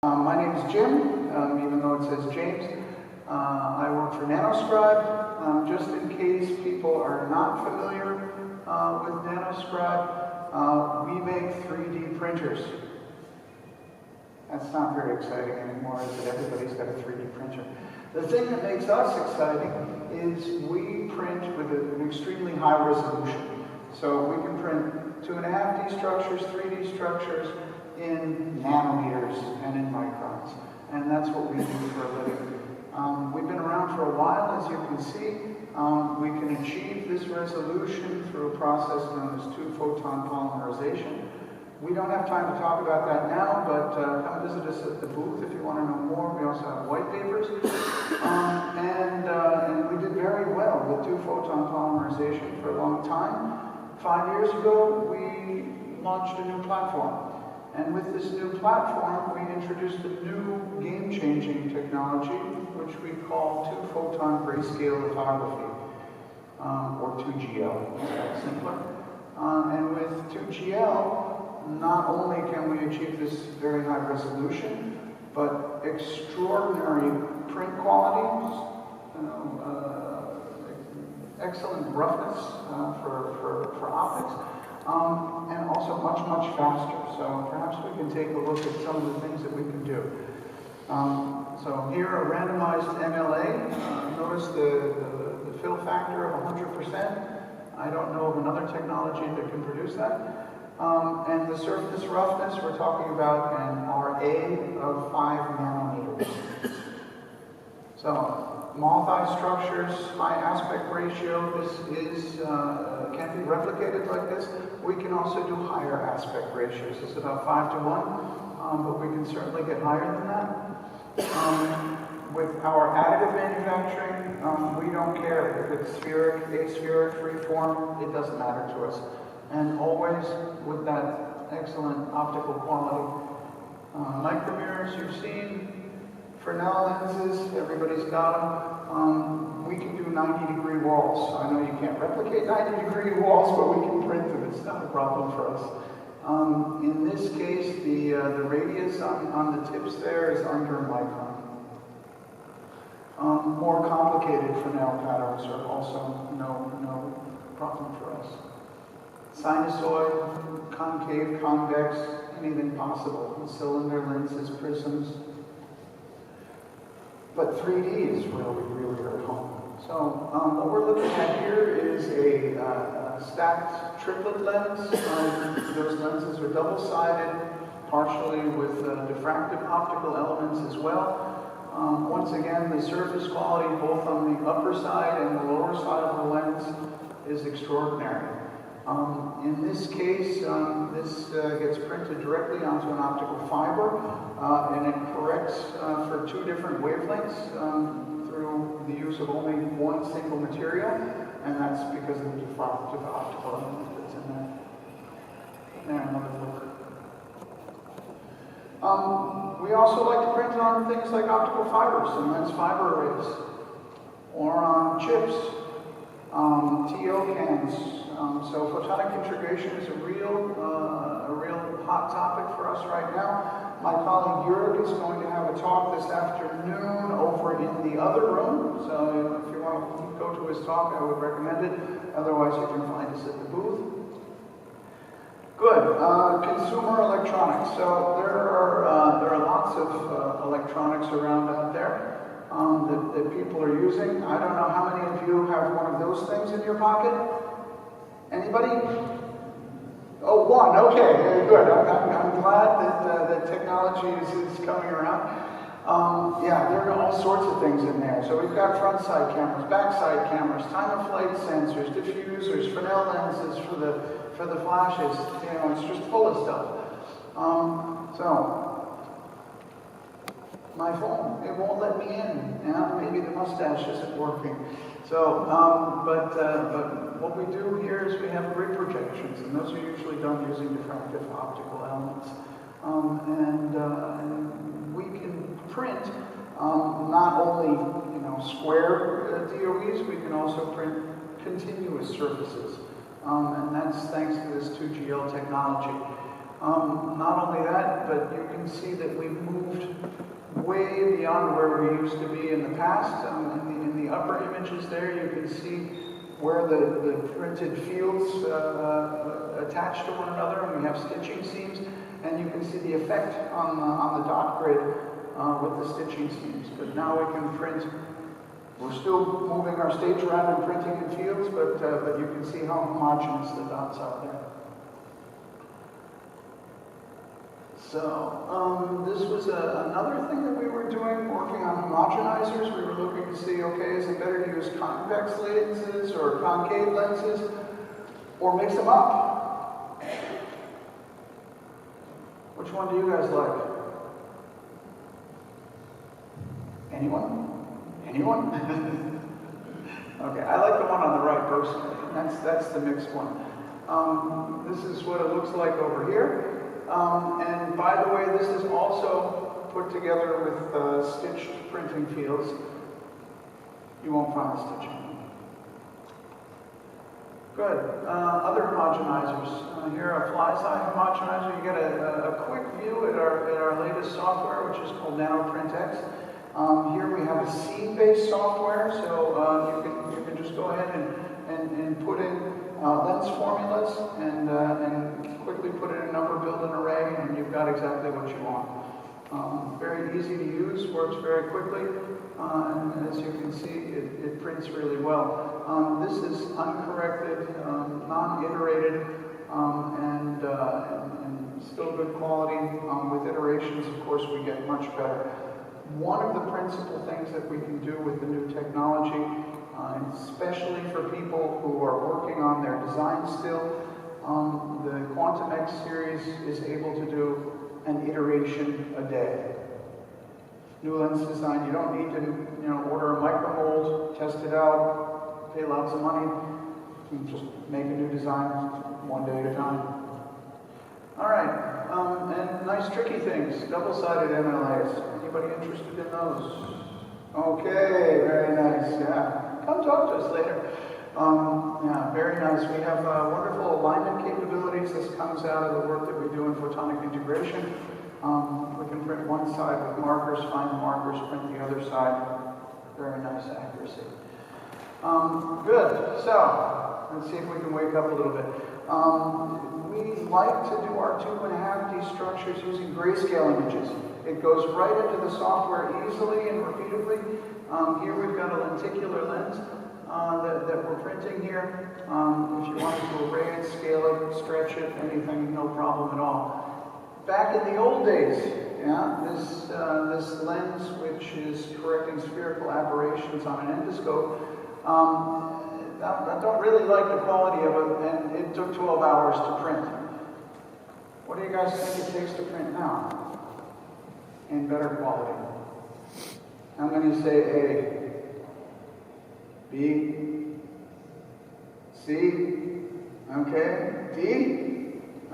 My name is Jim, even though it says James. I work for Nanoscribe. Just in case people are not familiar with Nanoscribe, we make 3D printers. That's not very exciting anymore, is it? Everybody's got a 3D printer. The thing that makes us exciting is we print with an extremely high resolution. So we can print 2.5D structures, 3D structures, in nanometers and in microns. And that's what we do for a living. We've been around for a while, as you can see. We can achieve this resolution through a process known as two-photon polymerization. We don't have time to talk about that now, but come visit us at the booth if you want to know more. We also have white papers. And we did very well with two-photon polymerization for a long time. 5 years ago, we launched a new platform. And with this new platform, we introduced a new game-changing technology, which we call two-photon grayscale lithography, or 2GL, to make that simpler. And with 2GL, not only can we achieve this very high resolution, but extraordinary print quality, excellent roughness for optics. And also much faster. So perhaps we can take a look at some of the things that we can do. So here, a randomized MLA. Notice the fill factor of 100%. I don't know of another technology that can produce that. And the surface roughness, we're talking about an RA of 5 nanometers. So moth-eye structures, high aspect ratio. This is can be replicated like this. We can also do higher aspect ratios. It's about 5 to 1, but we can certainly get higher than that. With our additive manufacturing, we don't care if it's spheric, aspheric, freeform. It doesn't matter to us. And always with that excellent optical quality. Micromirrors you've seen. Fresnel lenses, everybody's got them. We can do 90-degree walls. I know you can't replicate 90-degree walls, but we can print them. It's not a problem for us. In this case, the radius on the tips there is under a micron. More complicated Fresnel patterns are also no problem for us. Sinusoid, concave, convex, anything possible. Cylinder lenses, prisms. But 3D is where we really are at home. So what we're looking at here is a stacked triplet lens. Those lenses are double-sided, partially with diffractive optical elements as well. Once again, the surface quality, both on the upper side and the lower side of the lens, is extraordinary. In this case, this gets printed directly onto an optical fiber, and it corrects for 2 different wavelengths through the use of only one single material, and that's because of the diffractive optical element that's in there. There, another look. We also like to print on things like optical fibers and lens fiber arrays, or on chips, TO cans. So photonic integration is a real hot topic for us right now. My colleague Jörg is going to have a talk this afternoon over in the other room. So if you want to go to his talk, I would recommend it. Otherwise, you can find us at the booth. Good. Consumer electronics. So there are lots of electronics around out there that people are using. I don't know how many of you have one of those things in your pocket. Anybody? Oh, one. Okay, very good. I'm glad that technology is coming around. Yeah, there are all sorts of things in there. So we've got front side cameras, back side cameras, time of flight sensors, diffusers, Fresnel lenses for the flashes. It's just full of stuff. So my phone, it won't let me in. Yeah, maybe the mustache isn't working. So, but what we do here is we have grid projections, and those are usually done using diffractive optical elements. And we can print not only square DOEs, we can also print continuous surfaces, and that's thanks to this 2GL technology. Not only that, but you can see that we've moved way beyond where we used to be in the past. In the upper images there, you can see where the printed fields attach to one another, and we have stitching seams, and you can see the effect on the dot grid with the stitching seams. But now we can print. We're still moving our stage around and printing in fields, but you can see how homogeneous the dots are there. So this was another thing that we were doing, working on homogenizers. We were looking to see, okay, is it better to use convex lenses or concave lenses, or mix them up? Which one do you guys like? Anyone? Anyone? Okay, I like the one on the right personally. That's the mixed one. This is what it looks like over here. And by the way, this is also put together with stitched printing fields. You won't find the stitching. Good. Other homogenizers. Here, a fly-side homogenizer. You get a quick view at our latest software, which is called NanoPrintX. Here we have a seed-based software, so you can just go ahead and put in lens formulas and quickly put in a number, build an array, and you've got exactly what you want. Very easy to use, works very quickly, and as you can see, it prints really well. This is uncorrected, non-iterated, and still good quality. With iterations, of course, we get much better. One of the principal things that we can do with the new technology, especially for people who are working on their design still, the Quantum X series is able to do an iteration a day. New lens design, you don't need to order a micromold, test it out, pay lots of money. You can just make a new design one day at a time. All right. And nice tricky things, double-sided MLAs. Anybody interested in those? Okay, very nice, yeah. Come talk to us later. Yeah, very nice. We have wonderful alignment capabilities. This comes out of the work that we do in photonic integration. We can print one side with markers, find the markers, print the other side. Very nice accuracy. Good, so let's see if we can wake up a little bit. We like to do our 2.5D structures using grayscale images. It goes right into the software easily and repeatedly. Here we've got a lenticular lens that we're printing here. If you wanted to array it, scale it, stretch it, anything, no problem at all. Back in the old days, yeah, this lens, which is correcting spherical aberrations on an endoscope, I don't really like the quality of it, and it took 12 hours to print. What do you guys think it takes to print now? In better quality. I'm going to say A, B, C, okay, D,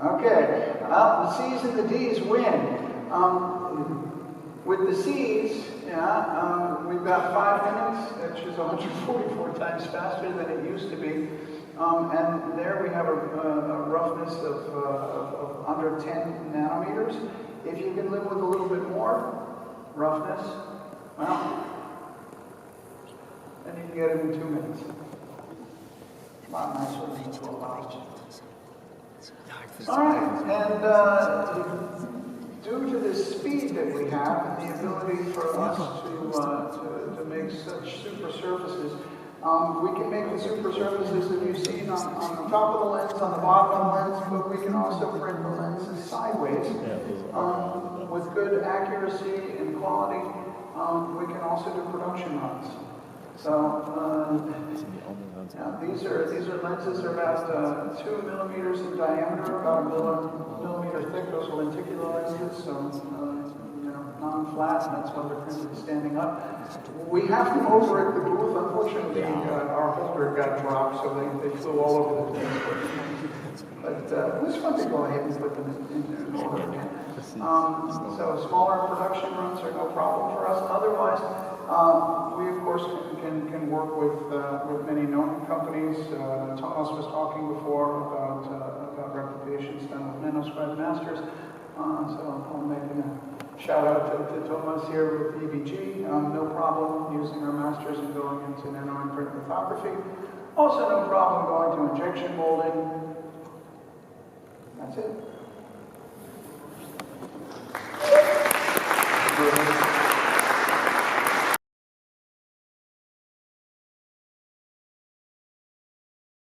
okay. Well, the C's and the D's win. With the C's, yeah, we've got 5 minutes, which is 144 times faster than it used to be. And there we have a roughness of under 10 nanometers. If you can live with a little bit more roughness, well, then you can get it in 2 minutes. A lot nicer than 12 hours. All right, and due to the speed that we have and the ability for us to make such super surfaces, we can make the super surfaces that we've seen on the top of the lens, on the bottom of the lens, but we can also print the lenses sideways with good accuracy and quality. We can also do production runs. So these are lenses are about 2 millimeters in diameter, about a millimeter thick. Those are lenticular lenses, so non-flat, and that's why they're printed standing up. We have them over at the booth. Unfortunately, our holder got dropped, so they flew all over the place. But it was fun to go ahead and put them in order again. So smaller production runs are no problem for us. Otherwise, We, of course, can work with many known companies. Thomas was talking before about replications done with Nanoscribe masters. So I'm making a shout out to Thomas here with EBG. No problem using our masters and going into nano-imprint lithography. Also no problem going to injection molding. That's it.